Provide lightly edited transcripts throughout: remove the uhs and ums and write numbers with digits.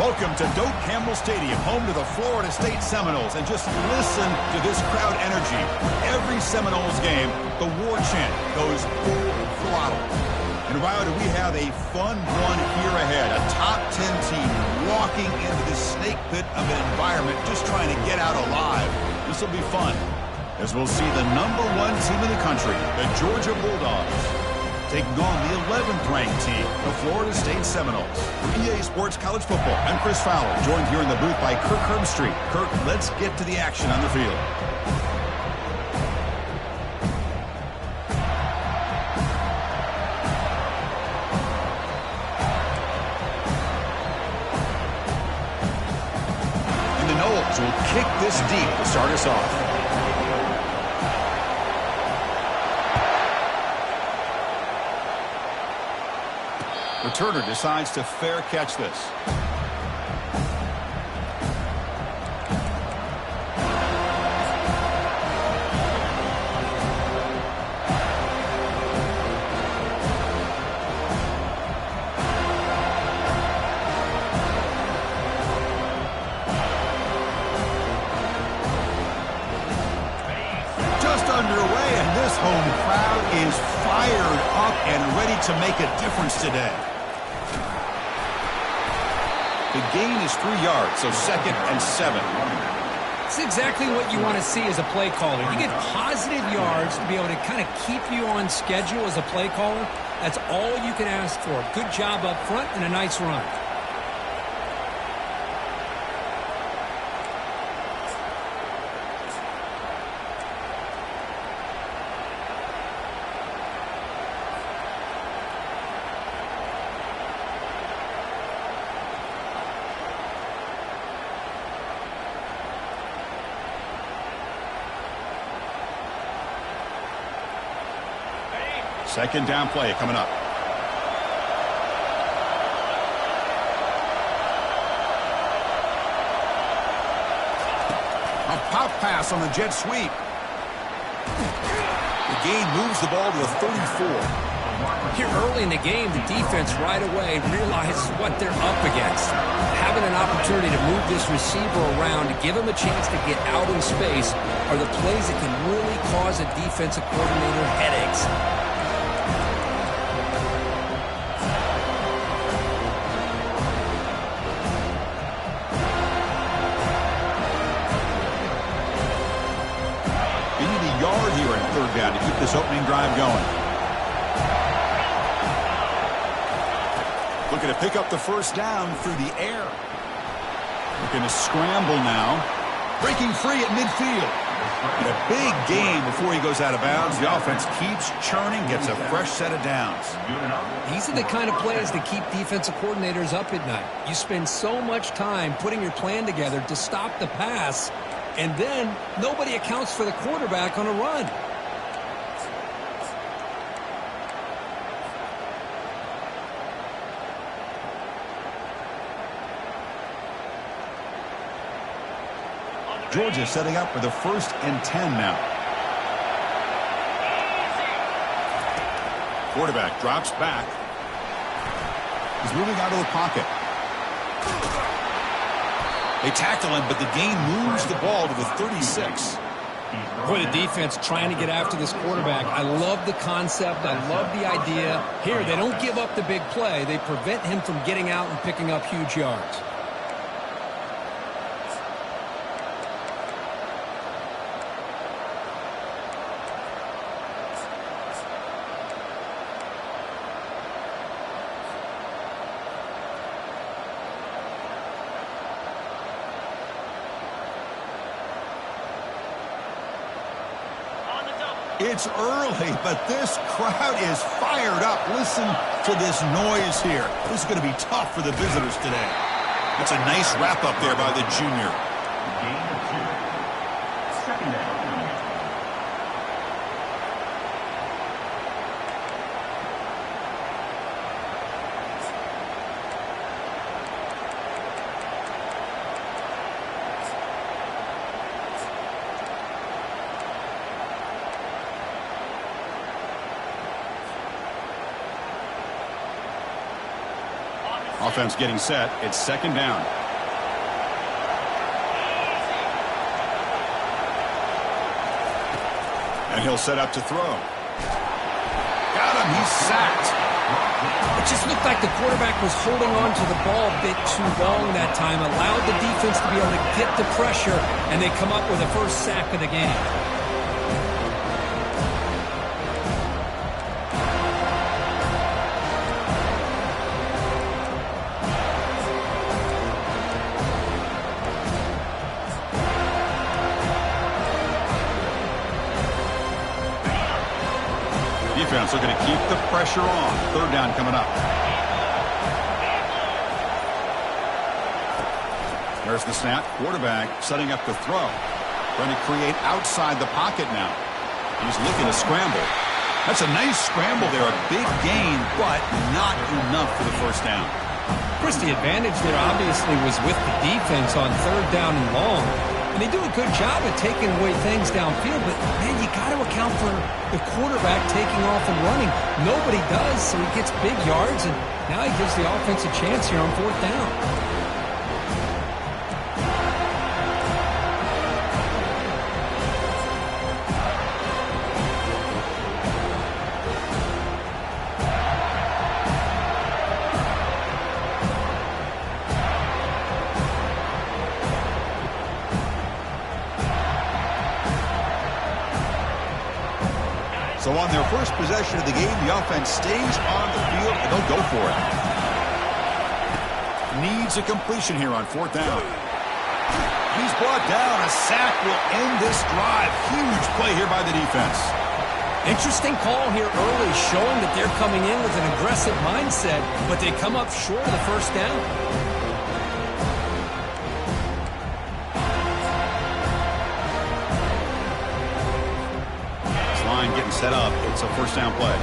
Welcome to Doak Campbell Stadium, home to the Florida State Seminoles. And just listen to this crowd energy. Every Seminoles game, the war chant goes full throttle. And Riley, we have a fun one here ahead. A top 10 team walking into this snake pit of an environment, just trying to get out alive. This will be fun, as we'll see the #1 team in the country, the Georgia Bulldogs, taking on the 11th ranked team, the Florida State Seminoles. For EA Sports College Football, I'm Chris Fowler, joined here in the booth by Kirk Herbstreit. Kirk, let's get to the action on the field. And the Noles will kick this deep to start us off. Returner decides to fair catch this. Just underway, and this home crowd is fired up and ready to make a difference today. The gain is 3 yards, so 2nd and 7. It's exactly what you want to see as a play caller. You get positive yards to be able to kind of keep you on schedule as a play caller. That's all you can ask for. Good job up front and a nice run. Second down play coming up. A pop pass on the jet sweep. The gain moves the ball to the 34. Here early in the game, the defense right away realizes what they're up against. Having an opportunity to move this receiver around to give him a chance to get out in space are the plays that can really cause a defensive coordinator headaches. Third down to keep this opening drive going. Looking to pick up the first down through the air. Looking to scramble now. Breaking free at midfield. And a big gain before he goes out of bounds. The offense keeps churning, gets a fresh set of downs. These are the kind of plays that keep defensive coordinators up at night. You spend so much time putting your plan together to stop the pass, and then nobody accounts for the quarterback on a run. Georgia setting up for the 1st and 10 now. Quarterback drops back. He's moving out of the pocket. They tackle him, but the gain moves the ball to the 36. Boy, the defense trying to get after this quarterback. I love the concept. I love the idea. Here, they don't give up the big play. They prevent him from getting out and picking up huge yards. It's early, but this crowd is fired up. Listen to this noise here. This is going to be tough for the visitors today. That's a nice wrap up there by the junior. Gain of 2. 2nd down. Offense getting set. It's second down. And he'll set up to throw. Got him. He's sacked. It just looked like the quarterback was holding on to the ball a bit too long that time, allowed the defense to be able to get the pressure, and they come up with the first sack of the game. Defense are going to keep the pressure on. Third down coming up. There's the snap. Quarterback setting up the throw. Going to create outside the pocket now. He's looking to scramble. That's a nice scramble there. A big gain, but not enough for the first down. Chris, the advantage there obviously was with the defense on third down and long. And they do a good job at taking away things downfield, but, man, you got to account for the quarterback taking off and running. Nobody does, so he gets big yards, and now he gives the offense a chance here on fourth down. So on their first possession of the game, the offense stays on the field, and they'll go for it. Needs a completion here on fourth down. He's brought down. A sack will end this drive. Huge play here by the defense. Interesting call here early, showing that they're coming in with an aggressive mindset, but they come up short of the first down. Getting set up. It's a first down play.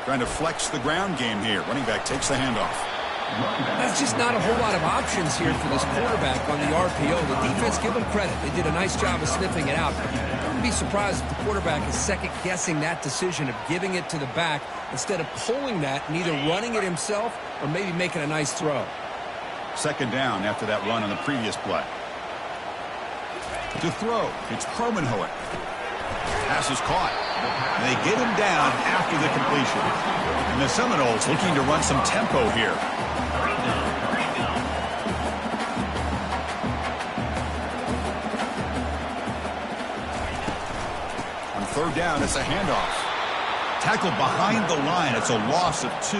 Trying to flex the ground game here. Running back takes the handoff. That's just not a whole lot of options here for this quarterback on the RPO. The defense, give them credit. They did a nice job of sniffing it out. I wouldn't be surprised if the quarterback is second-guessing that decision of giving it to the back instead of pulling that and either running it himself or maybe making a nice throw. Second down after that run on the previous play. To throw, it's Kromenhoek. Pass is caught. And they get him down after the completion. And the Seminoles looking to run some tempo here. On third down, it's a handoff. Tackled behind the line. It's a loss of 2.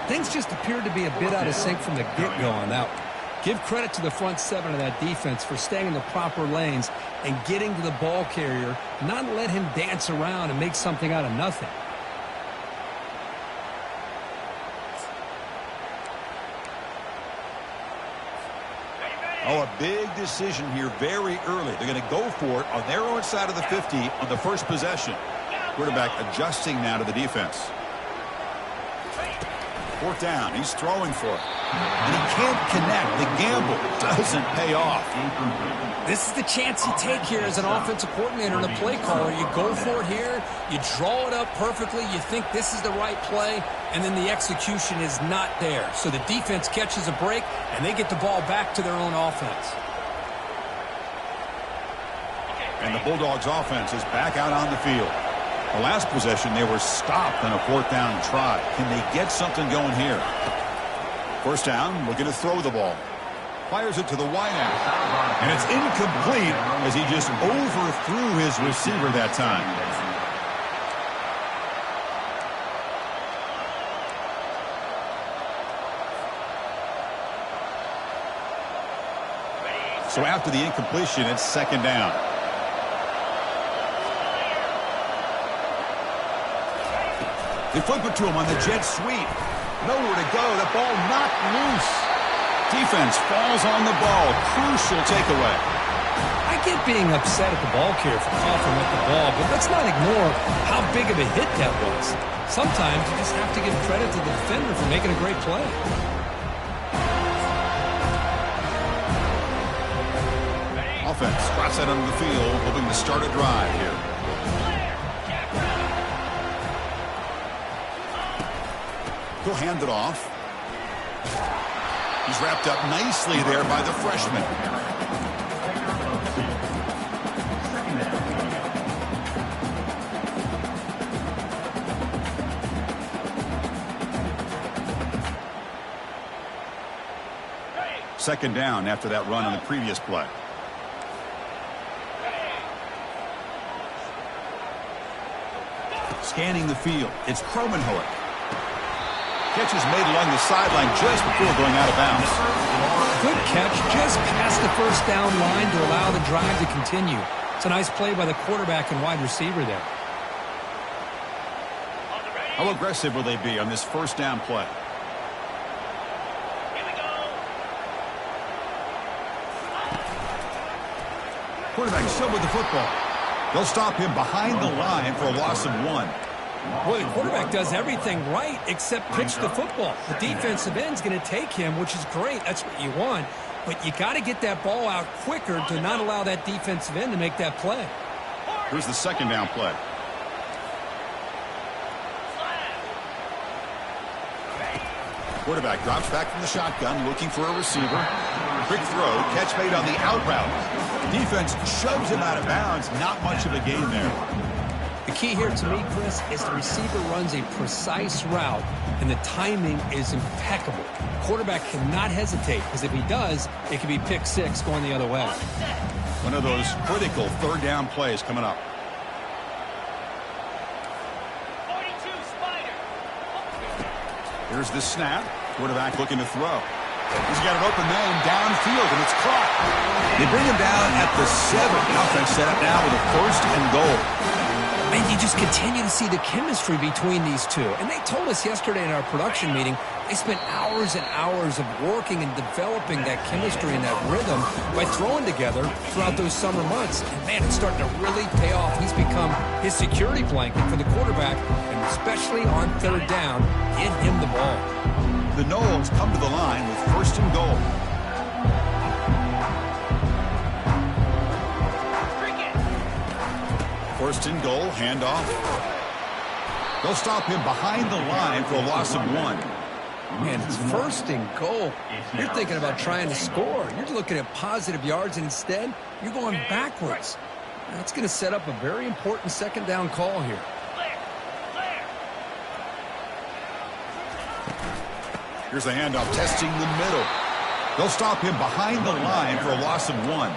Things just appeared to be a bit out of sync from the get-go on that one. Give credit to the front seven of that defense for staying in the proper lanes and getting to the ball carrier, not let him dance around and make something out of nothing. Oh, a big decision here very early. They're going to go for it on their own side of the 50 on the first possession. Quarterback adjusting now to the defense. Fourth down. He's throwing for it. And he can't connect. The gamble doesn't pay off. This is the chance you take here as an offensive coordinator and a play caller. You go for it here. You draw it up perfectly. You think this is the right play. And then the execution is not there. So the defense catches a break, and they get the ball back to their own offense. And the Bulldogs offense is back out on the field. The last possession, they were stopped on a fourth down try. Can they get something going here? First down, looking to throw the ball. Fires it to the wideout. And it's incomplete as he just overthrew his receiver that time. So after the incompletion, it's second down. They flip it to him on the jet sweep. Nowhere to go. The ball knocked loose. Defense falls on the ball. Crucial takeaway. I get being upset at the ball carrier for coughing up the ball, but let's not ignore how big of a hit that was. Sometimes you just have to give credit to the defender for making a great play. Offense trots out onto the field, hoping to start a drive here. He'll hand it off. He's wrapped up nicely there by the freshman. Second down after that run on the previous play. Scanning the field, it's Kromenhoek. Catch is made along the sideline just before going out of bounds. Good catch, just past the first down line to allow the drive to continue. It's a nice play by the quarterback and wide receiver there. How aggressive will they be on this first down play? Quarterback still with the football. They'll stop him behind the line for a loss of 1. Boy, the quarterback does everything right except pitch the football. The defensive end's going to take him, which is great. That's what you want. But you got to get that ball out quicker to not allow that defensive end to make that play. Here's the second down play. Quarterback drops back from the shotgun, looking for a receiver. Quick throw, catch made on the out route. Defense shoves him out of bounds. Not much of a gain there. The key here to me, Chris, is the receiver runs a precise route, and the timing is impeccable. Quarterback cannot hesitate, because if he does, it could be pick six going the other way. One of those critical third down plays coming up. Here's the snap. Quarterback looking to throw. He's got an open man downfield, and it's caught. They bring him down at the 7. Offense set up now with a first and goal. And you just continue to see the chemistry between these two. And they told us yesterday in our production meeting, they spent hours and hours of working and developing that chemistry and that rhythm by throwing together throughout those summer months. And, man, it's starting to really pay off. He's become his security blanket for the quarterback, and especially on third down, get him the ball. The Noles come to the line with first and goal. First and goal, handoff. They'll stop him behind the line for a loss of 1. Man, it's first and goal. You're thinking about trying to score. You're looking at positive yards, and instead, you're going backwards. That's going to set up a very important second down call here. Here's a handoff, testing the middle. They'll stop him behind the line for a loss of 1.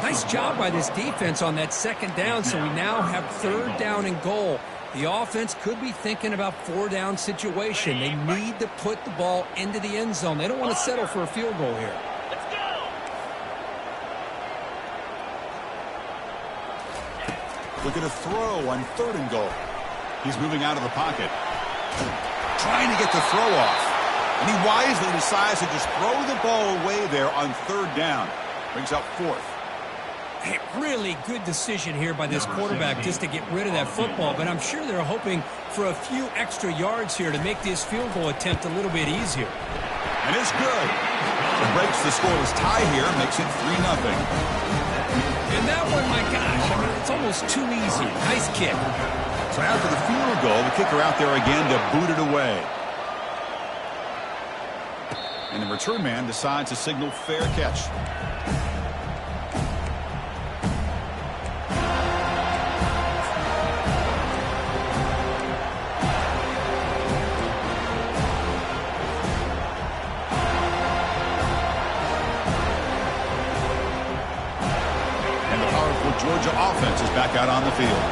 Nice job by this defense on that second down, so we now have third down and goal. The offense could be thinking about four-down situation. They need to put the ball into the end zone. They don't want to settle for a field goal here. Let's go. Look at a throw on third and goal. He's moving out of the pocket. Trying to get the throw off. And he wisely decides to just throw the ball away there on third down. Brings up fourth. Hey, really good decision here by this quarterback just to get rid of that football, but I'm sure they're hoping for a few extra yards here to make this field goal attempt a little bit easier. And it's good. It breaks the scoreless tie here, makes it 3-0. And that one, my gosh, I mean, it's almost too easy. Nice kick. So after the field goal, the kicker out there again to boot it away. And the return man decides to signal fair catch. Georgia offense is back out on the field.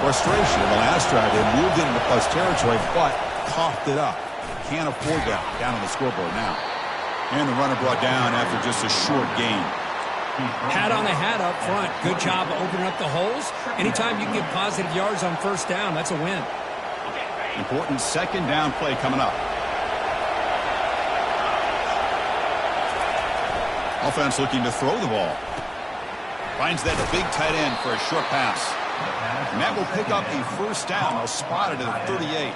Frustration in the last drive. They moved into plus territory, but coughed it up. Can't afford that down on the scoreboard now. And the runner brought down after just a short gain. Hat on the hat up front. Good job of opening up the holes. Anytime you can get positive yards on first down, that's a win. Important second down play coming up. Offense looking to throw the ball. Finds that big tight end for a short pass. And that will pick up a first down. They'll spot it at 38.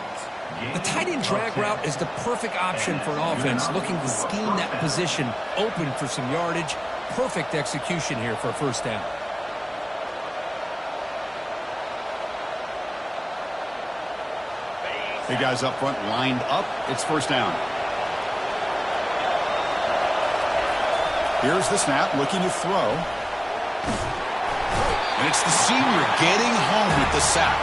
The tight end drag route is the perfect option for an offense looking to scheme that position open for some yardage. Perfect execution here for a first down. The guys up front lined up. It's first down. Here's the snap, looking to throw. And it's the senior getting home with the sack.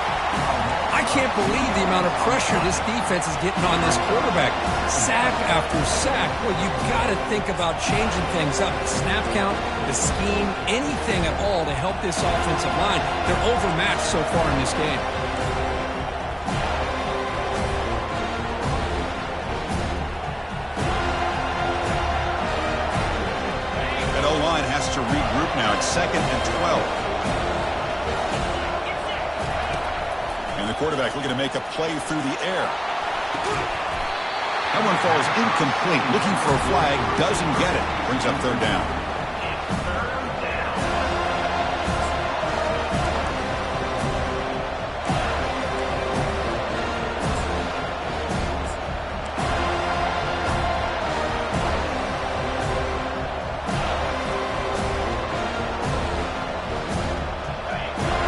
I can't believe the amount of pressure this defense is getting on this quarterback. Sack after sack. Well, you got to think about changing things up. The snap count, the scheme, anything at all to help this offensive line. They're overmatched so far in this game. That O-line has to regroup now. It's 2nd and 12. And the quarterback looking to make a play through the air. That one falls incomplete. Looking for a flag. Doesn't get it. Brings up third down.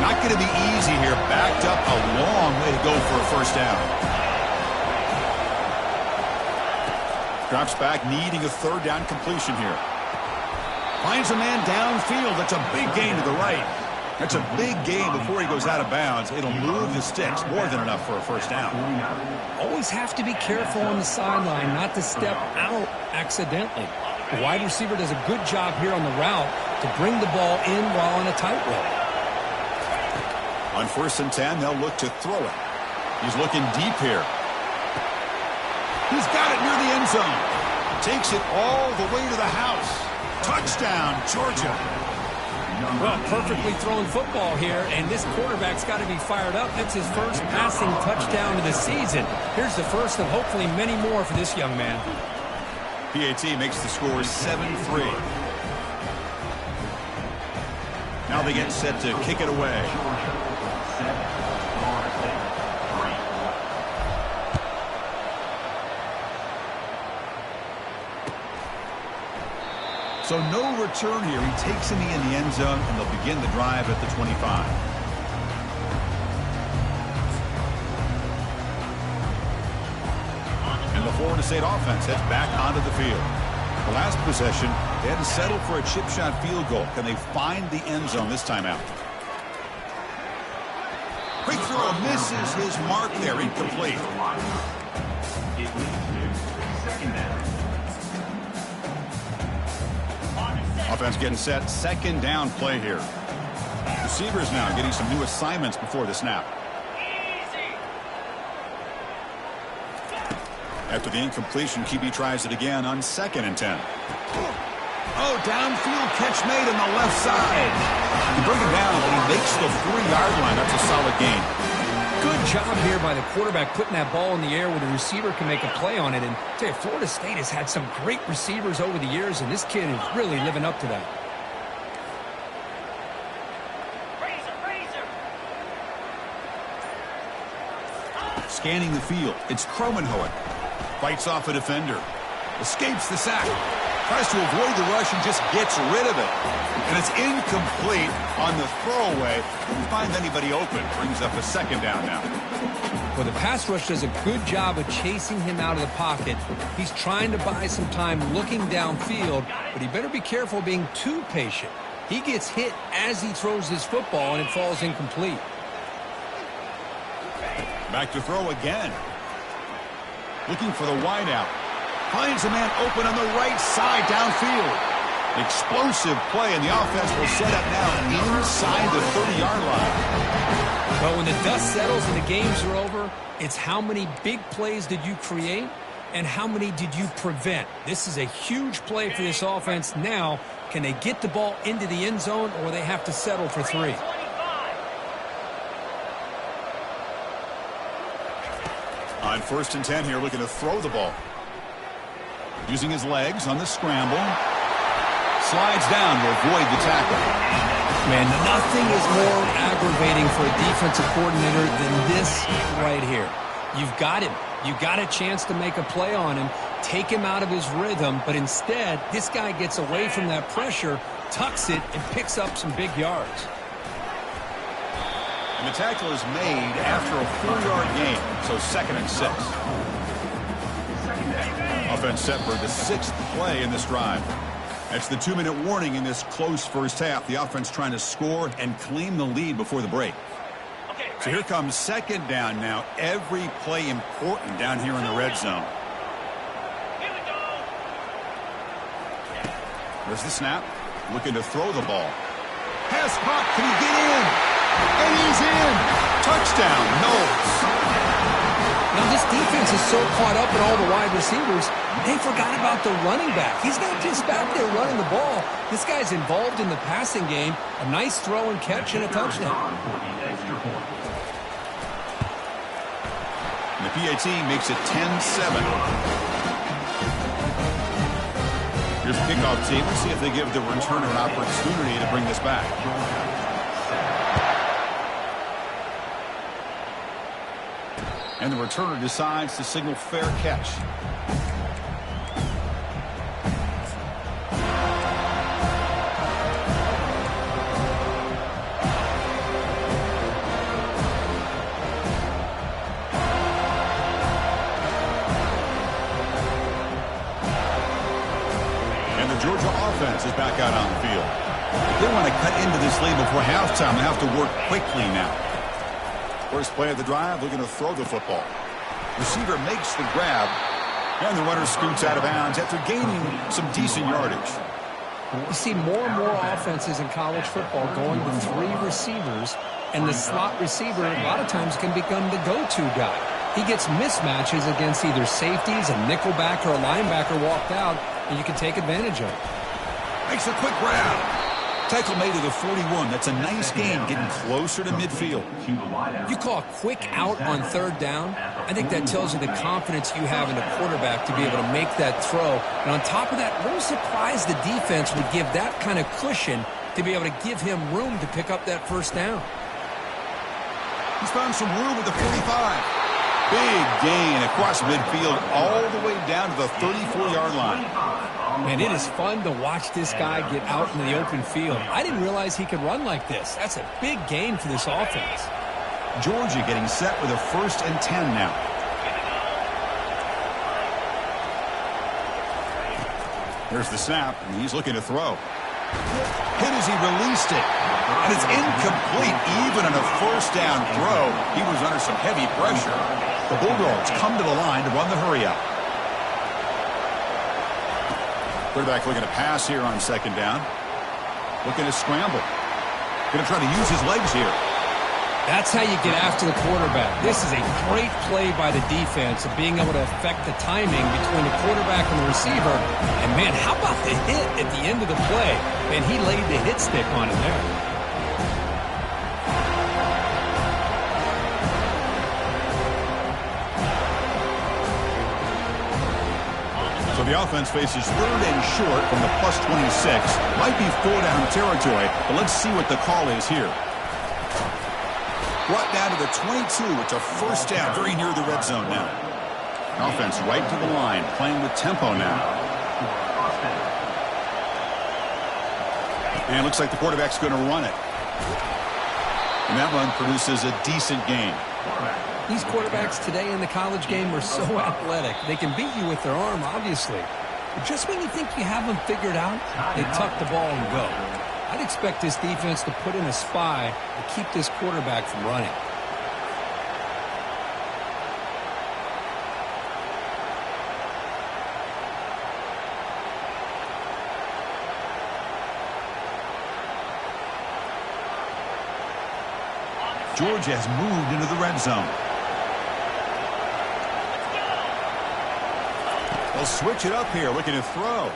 Not going to be easy here. Backed up a long way to go for a first down. Drops back, needing a third down completion here. Finds a man downfield. That's a big gain to the right. That's a big gain before he goes out of bounds. It'll move the sticks. More than enough for a first down. Always have to be careful on the sideline not to step out accidentally. The wide receiver does a good job here on the route to bring the ball in while on a tightrope. On 1st and 10, they'll look to throw it. He's looking deep here. He's got it near the end zone. Takes it all the way to the house. Touchdown, Georgia. Well, perfectly thrown football here, and this quarterback's got to be fired up. It's his first passing touchdown of the season. Here's the first of hopefully many more for this young man. PAT makes the score 7-3. Now they get set to kick it away. So no return here. He takes him in the end zone, and they'll begin the drive at the 25. And the Florida State offense heads back onto the field. The last possession, they had to settle for a chip shot field goal. Can they find the end zone this time out? Quick throw misses his mark there, incomplete. Offense getting set, 2nd down play here. Receivers now getting some new assignments before the snap. After the incompletion, QB tries it again on 2nd and 10. Oh, downfield catch made on the left side. He brings it down, but he makes the 3-yard line. That's a solid gain. Good job here by the quarterback putting that ball in the air where the receiver can make a play on it. And I tell you, Florida State has had some great receivers over the years, and this kid is really living up to that. Scanning the field, it's Kromenhoek. Fights off a defender. Escapes the sack. Tries to avoid the rush and just gets rid of it. And it's incomplete on the throwaway. Didn't find anybody open. Brings up a 2nd down now. Well, the pass rush does a good job of chasing him out of the pocket. He's trying to buy some time looking downfield, but he better be careful being too patient. He gets hit as he throws his football, and it falls incomplete. Back to throw again. Looking for the wideout. Finds a man open on the right side downfield. Explosive play, and the offense will set up now inside the 30-yard line. But when the dust settles and the games are over, it's how many big plays did you create and how many did you prevent. This is a huge play for this offense. Now, can they get the ball into the end zone, or they have to settle for 3? On 1st and 10 here, looking to throw the ball. Using his legs on the scramble. Slides down to avoid the tackle. Man, nothing is more aggravating for a defensive coordinator than this right here. You've got him. You've got a chance to make a play on him, take him out of his rhythm, but instead, this guy gets away from that pressure, tucks it, and picks up some big yards. And the tackle is made after a 4-yard gain, so 2nd and 6. Offense set for the 6th play in this drive. That's the 2-minute warning in this close first half. The offense trying to score and claim the lead before the break. So here comes 2nd down now. Every play important down here in the red zone. There's the snap. Looking to throw the ball. Pass caught. Can he get in? And he's in. Touchdown, Knowles. Now this defense is so caught up in all the wide receivers, they forgot about the running back. He's not just back there running the ball. This guy's involved in the passing game. A nice throw and catch and a touchdown. And the PAT makes it 10-7. Here's the kickoff team. Let's see if they give the returner an opportunity to bring this back. And the returner decides to signal fair catch. And the Georgia offense is back out on the field. They want to cut into this lead before halftime. They have to work quickly now. First play of the drive, looking to throw the football. Receiver makes the grab, and the runner scoots out of bounds after gaining some decent yardage. You see more and more offenses in college football going with 3 receivers, and the slot receiver a lot of times can become the go-to guy. He gets mismatches against either safeties, a nickelback, or a linebacker walked out, and you can take advantage of it. Makes a quick grab. Tackle made to the 41. That's a nice gain, getting closer to midfield. You call a quick out on 3rd down. I think that tells you the confidence you have in the quarterback to be able to make that throw. And on top of that, a little surprised the defense would give that kind of cushion to be able to give him room to pick up that 1st down. He's found some room at the 45. Big gain across midfield all the way down to the 34-yard line. Man, it is fun to watch this guy get out in the open field. I didn't realize he could run like this. That's a big gain for this offense. Georgia getting set with a 1st and 10 now. There's the snap, and he's looking to throw. Hit as he released it. And it's incomplete. Even on a 1st down throw, he was under some heavy pressure. The Bulldogs come to the line to run the hurry-up. Quarterback looking to pass here on 2nd down. Looking to scramble. Going to try to use his legs here. That's how you get after the quarterback. This is a great play by the defense of being able to affect the timing between the quarterback and the receiver. And, man, how about the hit at the end of the play? And he laid the hit stick on him there. So the offense faces 3rd and short from the +26. Might be 4-down territory, but let's see what the call is here. Brought down to the 22. It's a 1st down, very near the red zone now. Offense right to the line, playing with tempo now. And it looks like the quarterback's going to run it. And that run produces a decent gain. These quarterbacks today in the college game are so athletic. They can beat you with their arm, obviously. But just when you think you have them figured out, they tuck the ball and go. I'd expect this defense to put in a spy to keep this quarterback from running. Georgia has moved into the red zone. They'll switch it up here, looking to throw.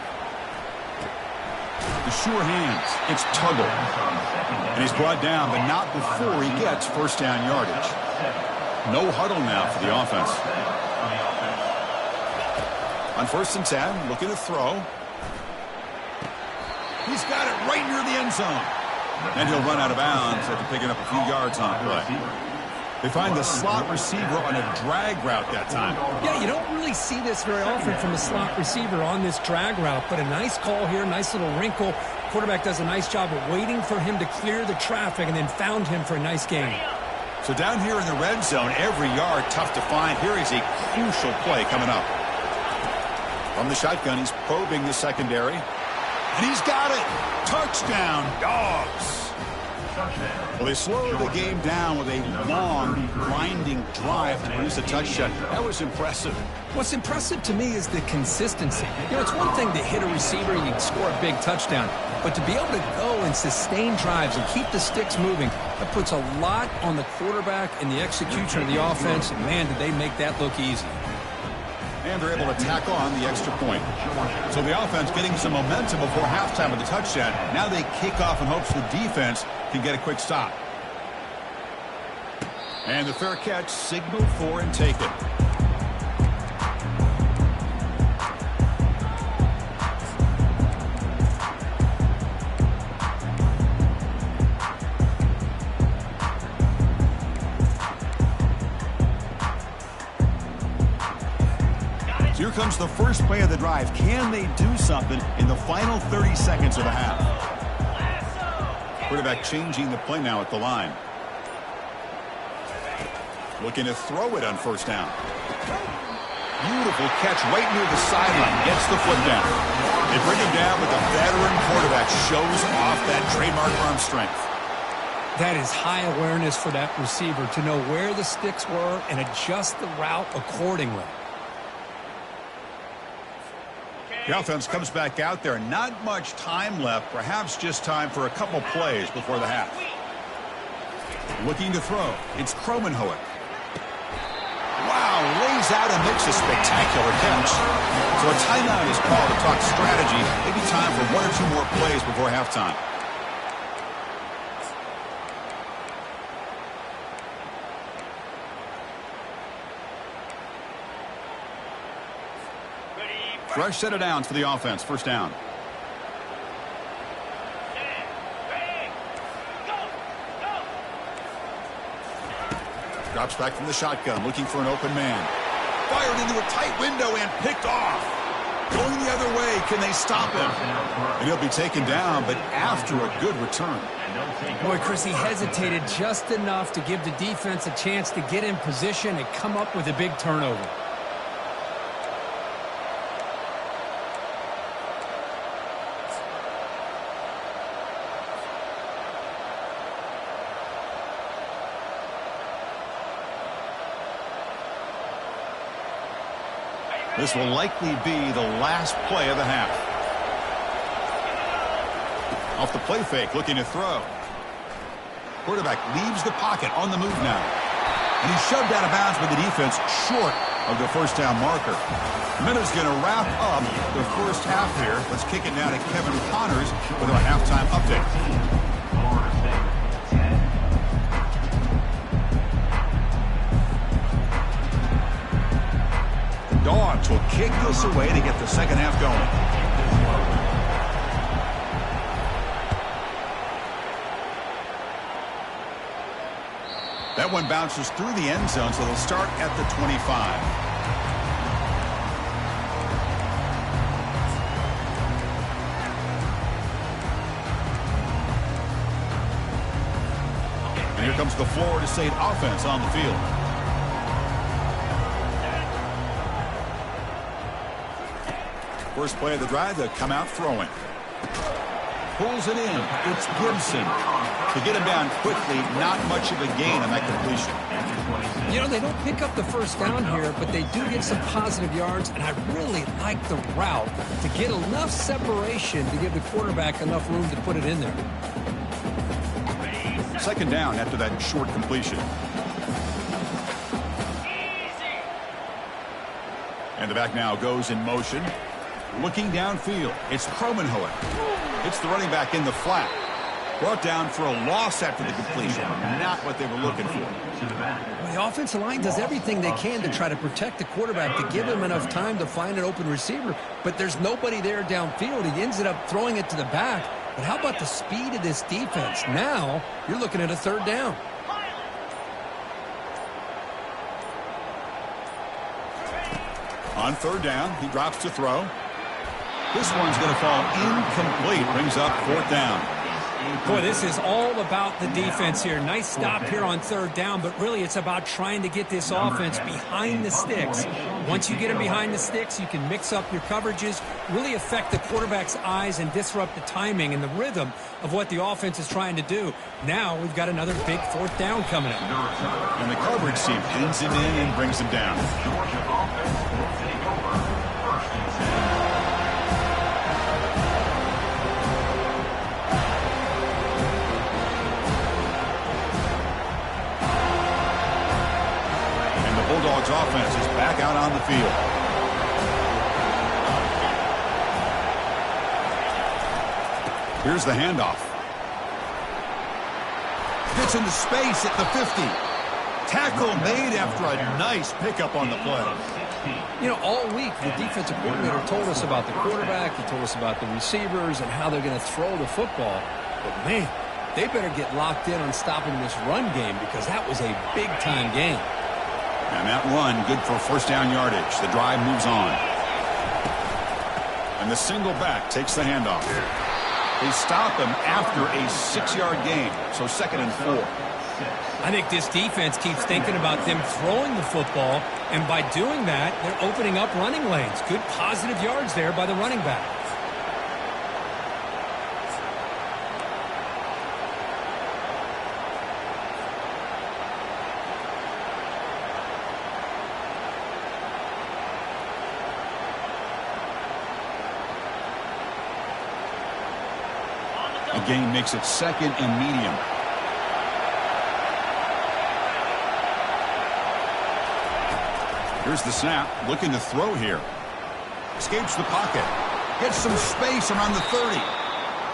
The sure hands. It's Tuggle. And he's brought down, but not before he gets 1st down yardage. No huddle now for the offense. On 1st and 10, looking to throw. He's got it right near the end zone. And he'll run out of bounds after picking up a few yards on the play. They find the slot receiver on a drag route that time. Yeah, you don't really see this very often from a slot receiver on this drag route, but a nice call here, nice little wrinkle. Quarterback does a nice job of waiting for him to clear the traffic and then found him for a nice gain. So down here in the red zone, every yard tough to find. Here is a crucial play coming up. From the shotgun, he's probing the secondary. And he's got it. Touchdown, Dogs. Well, they slowed the game down with a long, grinding drive to produce a touchdown. That was impressive. What's impressive to me is the consistency. You know, it's one thing to hit a receiver and you can score a big touchdown, but to be able to go and sustain drives and keep the sticks moving, that puts a lot on the quarterback and the execution of the offense. And, man, did they make that look easy. And they're able to tack on the extra point. So the offense getting some momentum before halftime with the touchdown. Now they kick off in hopes the defense can get a quick stop. And the fair catch signaled for and taken. Here comes the first play of the drive. Can they do something in the final 30 seconds of the half? Quarterback changing the play now at the line. Looking to throw it on first down. Beautiful catch right near the sideline. Gets the foot down. They bring him down, but the veteran quarterback shows off that trademark arm strength. That is high awareness for that receiver to know where the sticks were and adjust the route accordingly. The offense comes back out there. Not much time left. Perhaps just time for a couple plays before the half. Looking to throw. It's Kromenhoek. Wow, lays out and makes a spectacular catch. So a timeout is called to talk strategy. Maybe time for one or two more plays before halftime. Fresh set of downs for the offense. First down. Drops back from the shotgun, looking for an open man. Fired into a tight window and picked off. Going the other way, can they stop him? And he'll be taken down, but after a good return. Boy, Chris, he hesitated just enough to give the defense a chance to get in position and come up with a big turnover. This will likely be the last play of the half. Off the play fake, looking to throw. Quarterback leaves the pocket on the move now. And he's shoved out of bounds with the defense short of the first down marker. Minuta's going to wrap up the first half here. Let's kick it now to Kevin Connors with our halftime update. Dogs will kick this away to get the second half going. That one bounces through the end zone, so they'll start at the 25. And here comes the Florida State offense on the field. First play of the drive, they'll come out throwing. Pulls it in. It's Gibson. To get him down quickly, not much of a gain on that completion. You know, they don't pick up the first down here, but they do get some positive yards, and I really like the route to get enough separation to give the quarterback enough room to put it in there. Second down after that short completion. And the back now goes in motion. Looking downfield, it's Kromenhoek. It's the running back in the flat. Brought down for a loss after the completion. Not what they were looking for. Well, the offensive line does everything they can to try to protect the quarterback, to give him enough time to find an open receiver. But there's nobody there downfield. He ends up throwing it to the back. But how about the speed of this defense? Now you're looking at a third down. On third down, he drops to throw. This one's going to fall incomplete. Brings up fourth down. Boy, this is all about the defense here. Nice stop here on third down, but really it's about trying to get this offense behind the sticks. Once you get them behind the sticks, you can mix up your coverages, really affect the quarterback's eyes and disrupt the timing and the rhythm of what the offense is trying to do. Now we've got another big fourth down coming up. And the coverage team pins him in and brings him down. Bulldogs offense is back out on the field. Here's the handoff. Gets into space at the 50. Tackle made after a nice pickup on the play. You know, all week the defensive coordinator told us about the quarterback. He told us about the receivers and how they're going to throw the football. But, man, they better get locked in on stopping this run game because that was a big-time game. And that run, good for first down yardage. The drive moves on. And the single back takes the handoff. They stop him after a 6-yard gain, so 2nd and 4. I think this defense keeps thinking about them throwing the football, and by doing that, they're opening up running lanes. Good positive yards there by the running back. The gain makes it 2nd and medium. Here's the snap, looking to throw here. Escapes the pocket. Gets some space around the 30.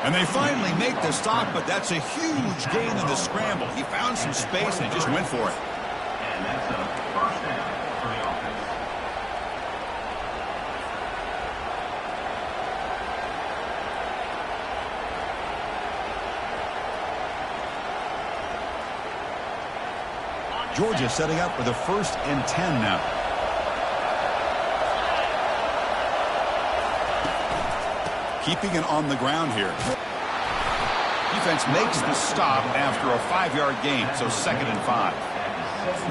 And they finally make the stop, but that's a huge gain in the scramble. He found some space and just went for it. And that's a first down for the offense. Georgia setting up for the 1st and 10 now. Keeping it on the ground here. Defense makes the stop after a 5-yard gain, so 2nd and 5.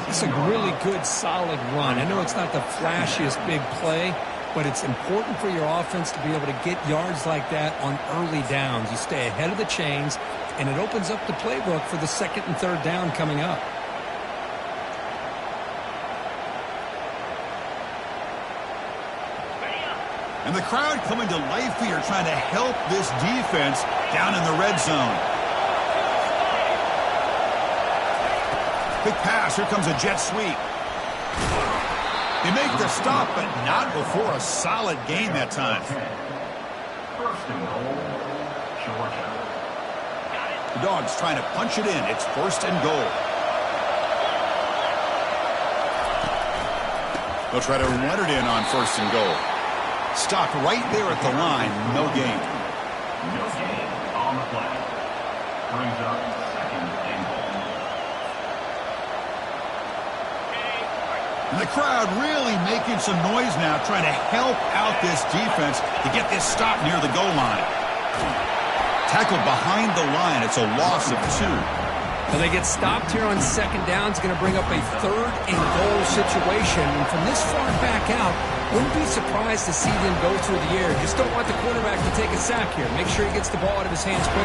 It's a really good, solid run. I know it's not the flashiest big play, but it's important for your offense to be able to get yards like that on early downs. You stay ahead of the chains, and it opens up the playbook for the 2nd and 3rd down coming up. And the crowd coming to life here, trying to help this defense down in the red zone. Quick pass. Here comes a jet sweep. They make the stop, but not before a solid gain that time. 1st and goal, Georgia. The Dogs trying to punch it in. It's 1st and goal. They'll try to run it in on 1st and goal. Stopped right there at the line. No gain. No gain on the play. Brings up 2nd and goal. And the crowd really making some noise now, trying to help out this defense to get this stop near the goal line. Tackled behind the line. It's a loss of 2. Well, they get stopped here on 2nd down. It's going to bring up a 3rd and goal situation. And from this far back out, wouldn't be surprised to see them go through the air. Just don't want the quarterback to take a sack here. Make sure he gets the ball out of his hands quickly.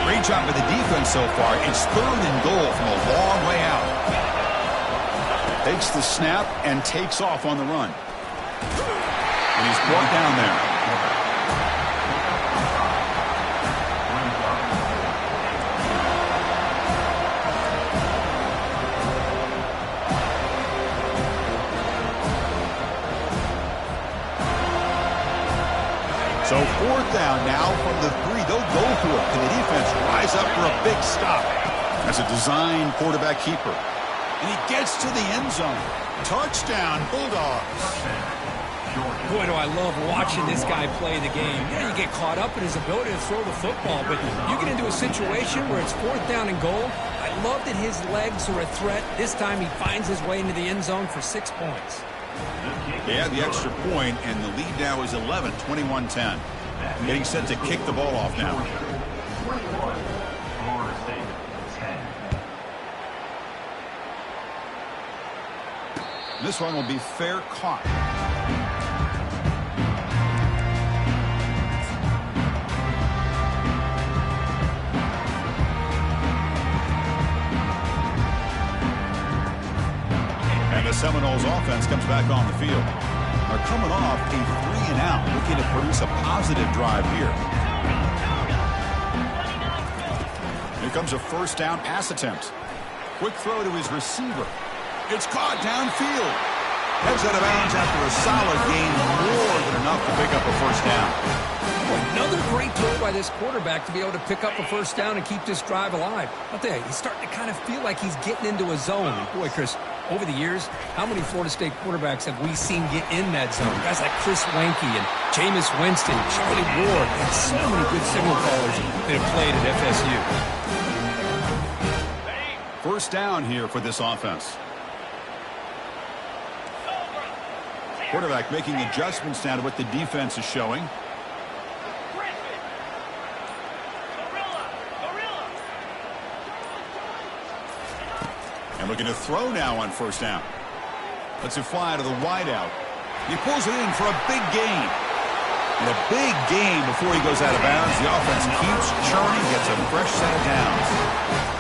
Great job by the defense so far. It's 3rd and goal from a long way out. Takes the snap and takes off on the run. And he's brought down there. So 4th down now from the 3. They'll go for it. Can the defense rise up for a big stop? As a design quarterback keeper. And he gets to the end zone. Touchdown, Bulldogs. Boy, do I love watching this guy play the game. Yeah, you get caught up in his ability to throw the football, but you get into a situation where it's 4th down and goal. I love that his legs are a threat. This time he finds his way into the end zone for 6 points. They had the extra point, and the lead now is 11, 21-10. Getting set to kick the ball off now. 21, Florida State, 10. This one will be fair caught. And the Seminoles offense comes back on the field. They're coming off a 3-and-out, looking to produce a positive drive here. Here comes a first down pass attempt. Quick throw to his receiver. It's caught downfield. Heads out of bounds after a solid gain, more than enough to pick up a first down. Another great throw by this quarterback to be able to pick up a first down and keep this drive alive. I'll tell you, he's starting to kind of feel like he's getting into a zone. Boy, Chris, over the years, how many Florida State quarterbacks have we seen get in that zone? Guys like Chris Weinke and Jameis Winston, Charlie Ward, and so many good signal callers that have played at FSU. First down here for this offense. Quarterback making adjustments now to what the defense is showing. And looking to throw now on first down. Lets it fly to the wideout. He pulls it in for a big gain. And a big gain before he goes out of bounds. The offense keeps churning, gets a fresh set of downs.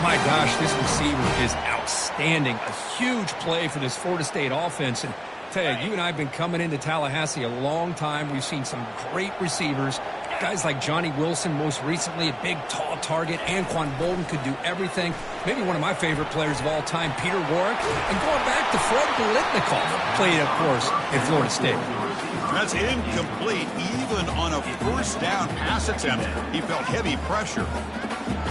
My gosh, this receiver is outstanding. A huge play for this Florida State offense. And tell you, you and I have been coming into Tallahassee a long time. We've seen some great receivers. Guys like Johnny Wilson, most recently, a big, tall target. Anquan Bolden could do everything. Maybe one of my favorite players of all time, Peter Warrick. And going back to Fred Biletnikoff, played, of course, at Florida State. That's incomplete. Even on a first down pass attempt, he felt heavy pressure.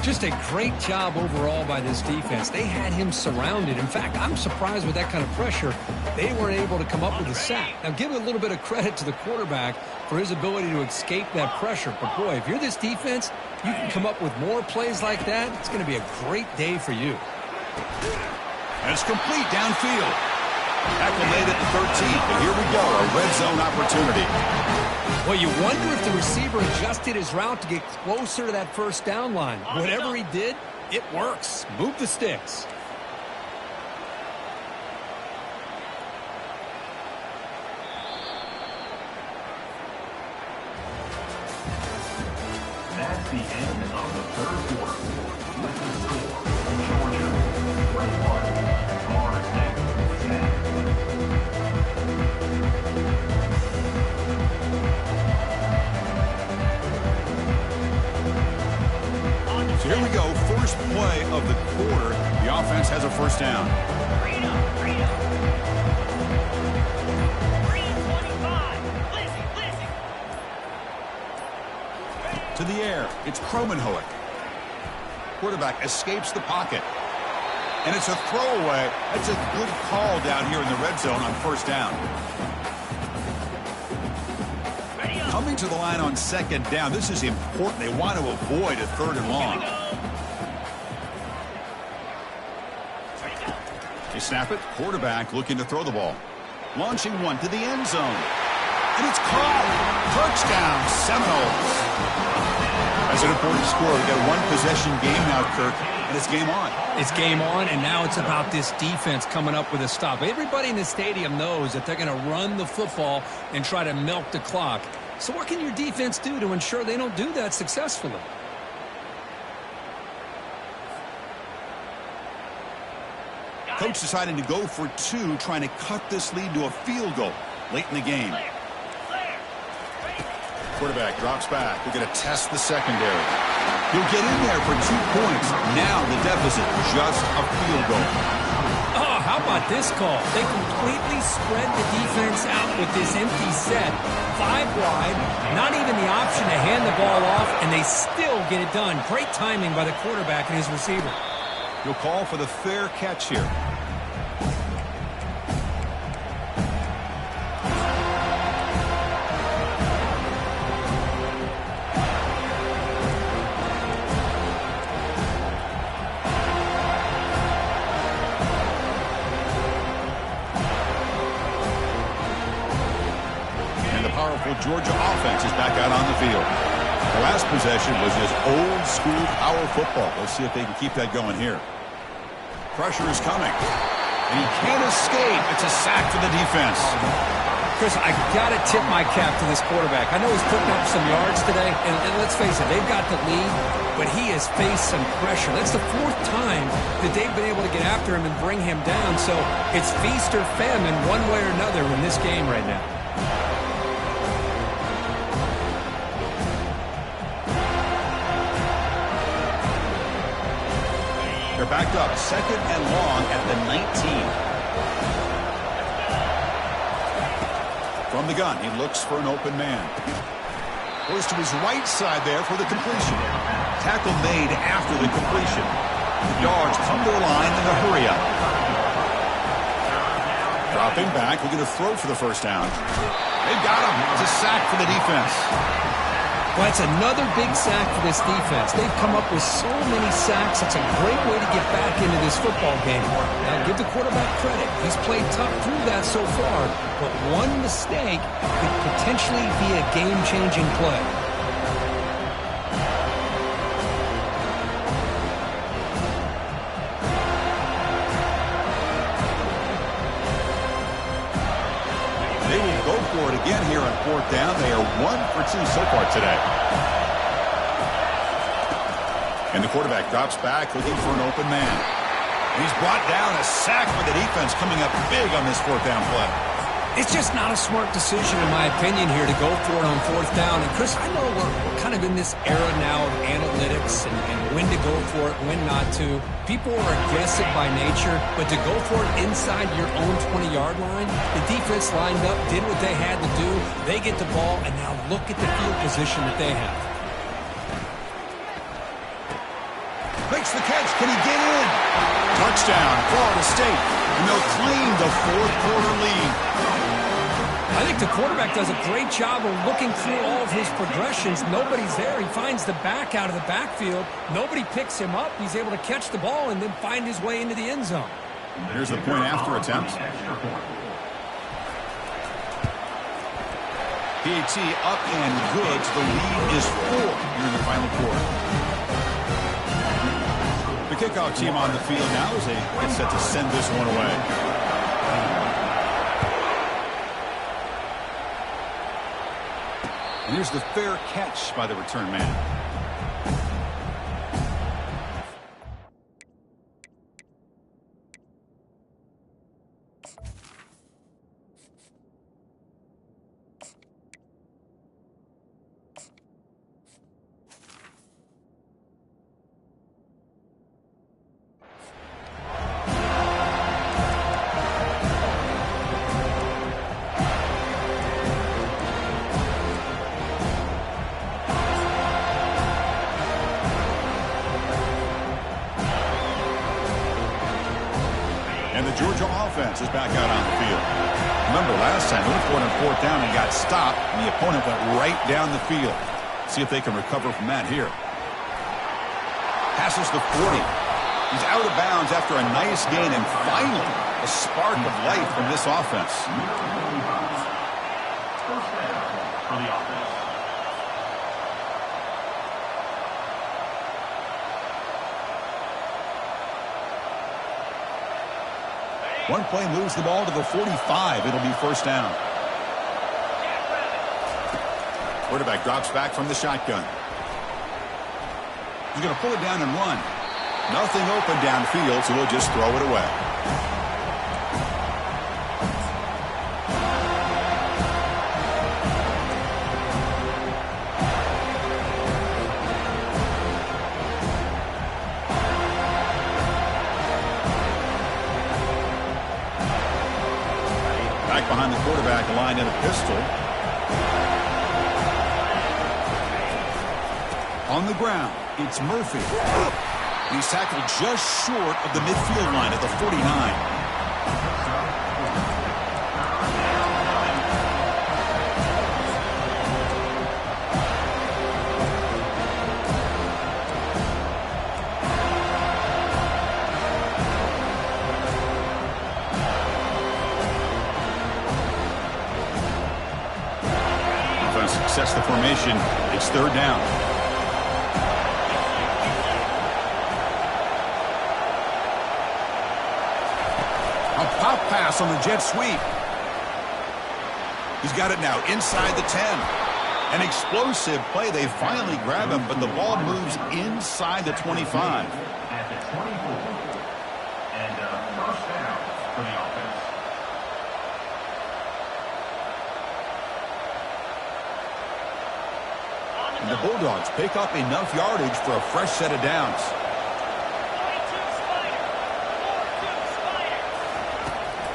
Just a great job overall by this defense. They had him surrounded. In fact, I'm surprised with that kind of pressure, they weren't able to come up with a sack. Now, give a little bit of credit to the quarterback for his ability to escape that pressure. But, boy, if you're this defense, you can come up with more plays like that. It's going to be a great day for you. And it's complete downfield. Tackle made at the 13th, and here we go, a red zone opportunity. Well, you wonder if the receiver adjusted his route to get closer to that first down line. Whatever he did, it works. Move the sticks. That's the end of the third quarter. With the score, Georgia 21, Florida State 10. So here we go, first play of the quarter. The offense has a first down. To the air, it's Kromenhoek. Quarterback escapes the pocket. And it's a throwaway. That's a good call down here in the red zone on first down. Coming to the line on second down, this is important. They want to avoid a third and long. They snap it. Quarterback looking to throw the ball. Launching one to the end zone. And it's caught. Touchdown, Seminoles. That's an important score. We've got a one-possession game now, Kirk, and it's game on. It's game on, and now it's about this defense coming up with a stop. Everybody in the stadium knows that they're going to run the football and try to milk the clock. So what can your defense do to ensure they don't do that successfully? Coach deciding to go for two, trying to cut this lead to a field goal late in the game. Quarterback drops back. They're going to test the secondary. He'll get in there for 2 points. Now the deficit, just a field goal. Oh, how about this call? They completely spread the defense out with this empty set. 5 wide, not even the option to hand the ball off, and they still get it done. Great timing by the quarterback and his receiver. He'll call for the fair catch here. successful Georgia offense is back out on the field. The last possession was just old school power football. Let's see if they can keep that going here. Pressure is coming. And he can't escape. It's a sack for the defense. Chris, I got to tip my cap to this quarterback. I know he's putting up some yards today, and let's face it, they've got the lead, but he has faced some pressure. That's the fourth time that they've been able to get after him and bring him down. So it's feast or famine one way or another in this game right now. They're backed up, 2nd and long at the 19. From the gun, he looks for an open man. Goes to his right side there for the completion. Tackle made after the completion. The yards come to the line in a hurry up. Dropping back, looking to throw for the first down. They've got him. It's a sack for the defense. Well, that's another big sack for this defense. They've come up with so many sacks. It's a great way to get back into this football game. Now, give the quarterback credit. He's played tough through that so far, but one mistake could potentially be a game-changing play. They will go for it again here on 4th down. They are 1 for 2 so far today. And the quarterback drops back looking for an open man. He's brought down, a sack for the defense coming up big on this 4th down play. It's just not a smart decision, in my opinion, here to go for it on 4th down. And, Chris, I know we're kind of in this era now of analytics and when to go for it, when not to. People are aggressive by nature, but to go for it inside your own 20-yard line, the defense lined up, did what they had to do. They get the ball, and now look at the field position that they have. Makes the catch. Can he get in? Touchdown, Florida State. And they'll claim the 4th quarter lead. I think the quarterback does a great job of looking through all of his progressions. Nobody's there. He finds the back out of the backfield. Nobody picks him up. He's able to catch the ball and then find his way into the end zone. Here's the point after attempt. PAT up and good. The lead is 4 here in the final quarter. The kickoff team on the field now as they get set to send this one away. And here's the fair catch by the return man. And the Georgia offense is back out on the field. Remember, last time they went for it on 4th down and got stopped, and the opponent went right down the field. See if they can recover from that here. Passes the 40. He's out of bounds after a nice gain, and finally, a spark of life from this offense. First down for the offense. One play moves the ball to the 45. It'll be first down. Quarterback drops back from the shotgun. He's going to pull it down and run. Nothing open downfield, so he'll just throw it away. Behind the quarterback, line in a pistol. On the ground, it's Murphy. He's tackled just short of the midfield line at the 49. to success the formation. It's third down. A pop pass on the jet sweep. He's got it now inside the 10. An explosive play. They finally grab him, but the ball moves inside the 25. At the 24. And first down for the offense. And the Bulldogs pick up enough yardage for a fresh set of downs.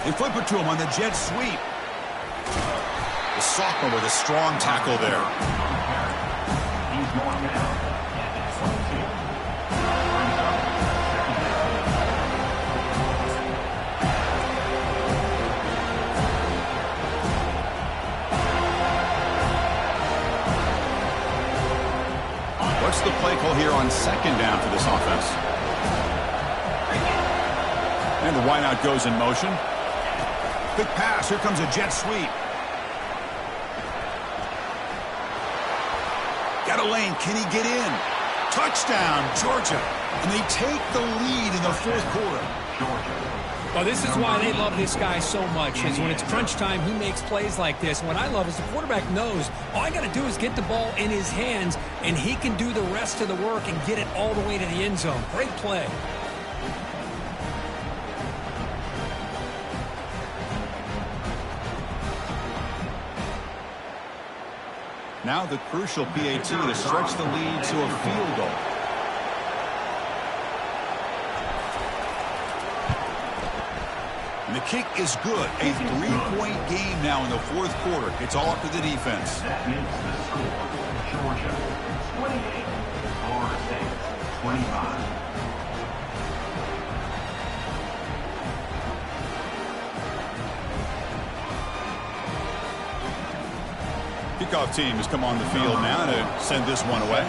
They flip it to him on the jet sweep. The sophomore with a strong tackle there. He's going down at the 22. Brings up second down. What's the play call here on second down for this offense? And the wideout goes in motion. Quick pass. Here comes a jet sweep. Got a lane. Can he get in? Touchdown, Georgia. And they take the lead in the fourth quarter. Well, this is why they love this guy so much, is when it's crunch time, he makes plays like this. And what I love is the quarterback knows all I got to do is get the ball in his hands, and he can do the rest of the work and get it all the way to the end zone. Great play. Now the crucial PAT to stretch the lead to a field goal. And the kick is good. A 3-point game now in the fourth quarter. It's all up to the defense. That makes the score. Georgia 28, Florida State 25. Kickoff team has come on the field now to send this one away.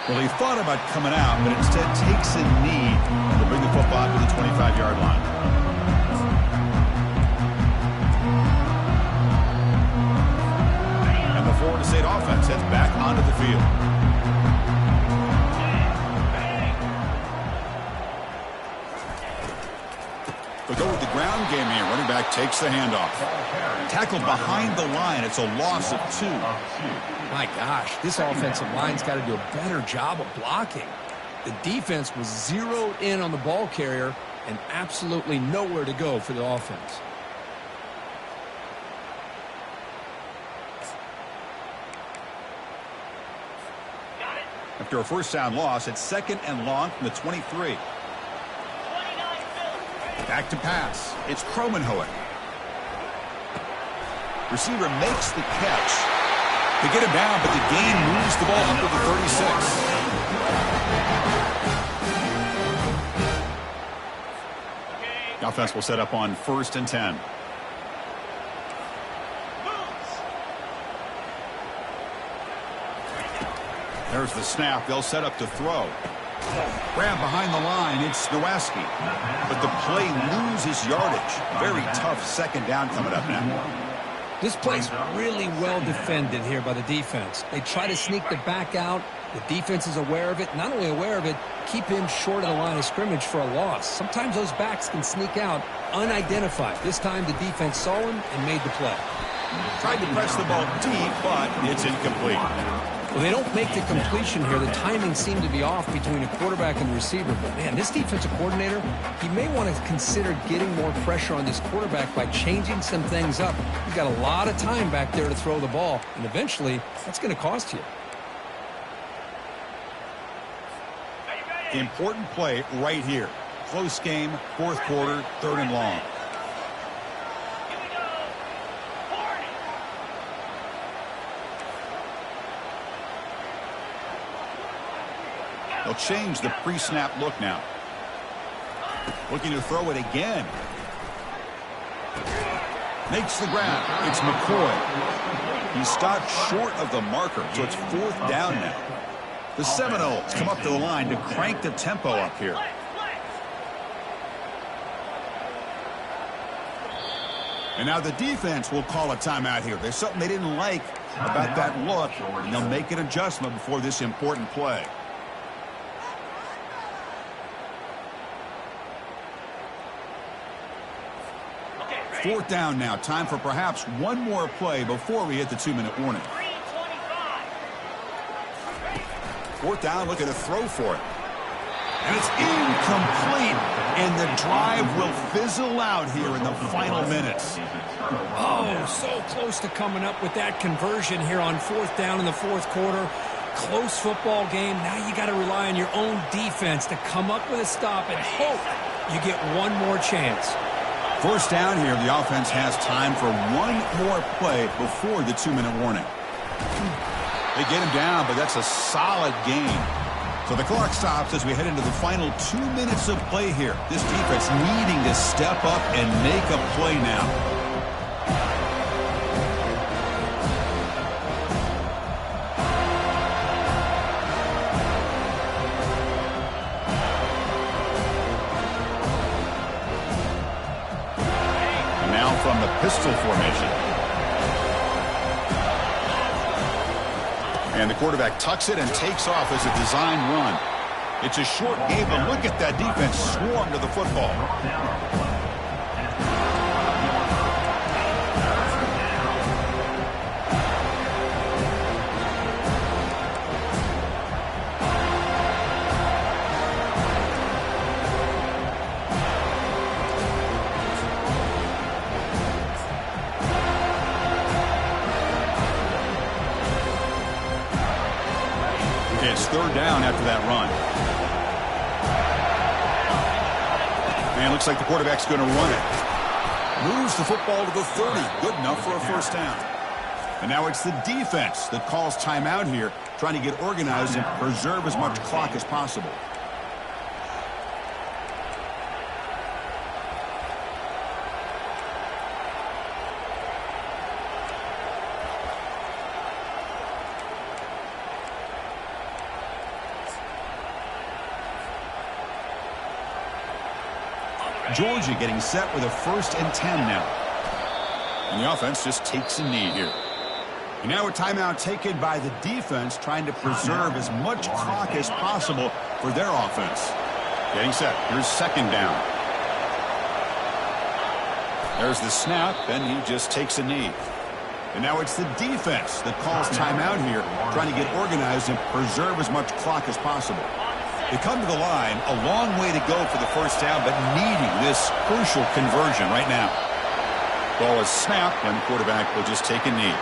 Well, he thought about coming out, but instead takes a knee to bring the football to the 25-yard line. And the Florida State offense heads back onto the field. They'll go with the ground game here. Running back takes the handoff. Tackled behind the line. It's a loss of 2. My gosh, this offensive line's got to do a better job of blocking. The defense was zeroed in on the ball carrier and absolutely nowhere to go for the offense. After a first down loss, it's second and long from the 23. Back to pass. It's Kromenhoek. Receiver makes the catch. They get him down, but the gain moves the ball up to the 36. The offense will set up on 1st and 10. There's the snap. They'll set up to throw. Grab behind the line. It's Nowaski. But the play loses yardage. Very tough second down coming up now. This play's really well defended here by the defense. They try to sneak the back out. The defense is aware of it. Not only aware of it, keep him short of the line of scrimmage for a loss. Sometimes those backs can sneak out unidentified. This time the defense saw him and made the play. Tried to press the ball deep, but it's incomplete. Well, they don't make the completion here. The timing seemed to be off between a quarterback and the receiver. But, man, this defensive coordinator, he may want to consider getting more pressure on this quarterback by changing some things up. He's got a lot of time back there to throw the ball, and eventually that's going to cost you. Important play right here. Close game, fourth quarter, 3rd and long. They'll change the pre-snap look now. Looking to throw it again. Makes the grab. It's McCoy. He stopped short of the marker, so it's 4th down now. The Seminoles come up to the line to crank the tempo up here. And now the defense will call a timeout here. There's something they didn't like about that look, and they'll make an adjustment before this important play. Fourth down now. Time for perhaps one more play before we hit the 2-minute warning. Fourth down, looking to throw for it. And it's incomplete, and the drive will fizzle out here in the final minutes. Oh, so close to coming up with that conversion here on fourth down in the fourth quarter. Close football game. Now you got to rely on your own defense to come up with a stop and hope you get one more chance. First down here, the offense has time for one more play before the 2-minute warning. They get him down, but that's a solid gain. So the clock stops as we head into the final 2 minutes of play here. This defense needing to step up and make a play now. And now from the pistol formation. And the quarterback tucks it and takes off as a design run. It's a short game, but look at that defense swarm to the football. It's third down after that run. And looks like the quarterback's going to run it. Moves the football to the 30. Good enough for a first down. And now it's the defense that calls timeout here, trying to get organized and preserve as much clock as possible. Georgia getting set with a 1st and 10 now. And the offense just takes a knee here. And now a timeout taken by the defense, trying to preserve as much clock as possible for their offense. Getting set. Here's second down. There's the snap, and he just takes a knee. And now it's the defense that calls timeout here, trying to get organized and preserve as much clock as possible. They come to the line, a long way to go for the first down, but needing this crucial conversion right now. Ball is snapped, and the quarterback will just take a knee.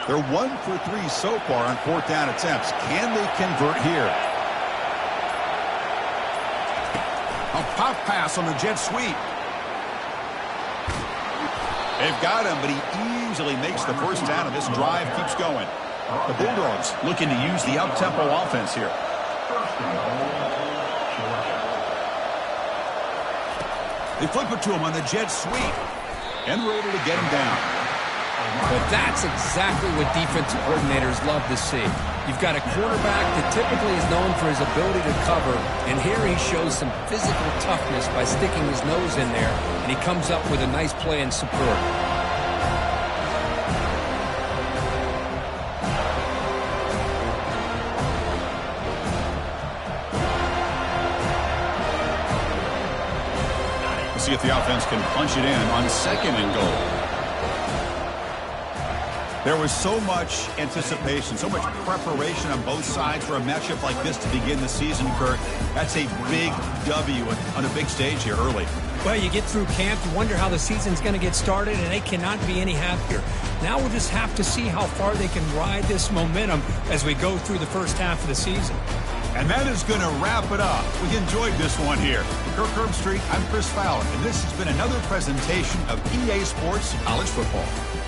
They're 1 for 3 so far on fourth down attempts. Can they convert here? A pop pass on the jet sweep. They've got him, but he easily makes the first down, and this drive keeps going. The Bulldogs looking to use the up-tempo offense here. They flip it to him on the jet sweep, and we're able to get him down. Well, that's exactly what defensive coordinators love to see. You've got a quarterback that typically is known for his ability to cover, and here he shows some physical toughness by sticking his nose in there, and he comes up with a nice play and support. We'll see if the offense can punch it in on second and goal. There was so much anticipation, so much preparation on both sides for a matchup like this to begin the season, Kurt. That's a big W on a big stage here early. Well, you get through camp, you wonder how the season's going to get started, and they cannot be any happier. Now we'll just have to see how far they can ride this momentum as we go through the first half of the season. And that is going to wrap it up. We enjoyed this one here. Kirk Herbstreit, I'm Chris Fowler, and this has been another presentation of EA Sports College Football.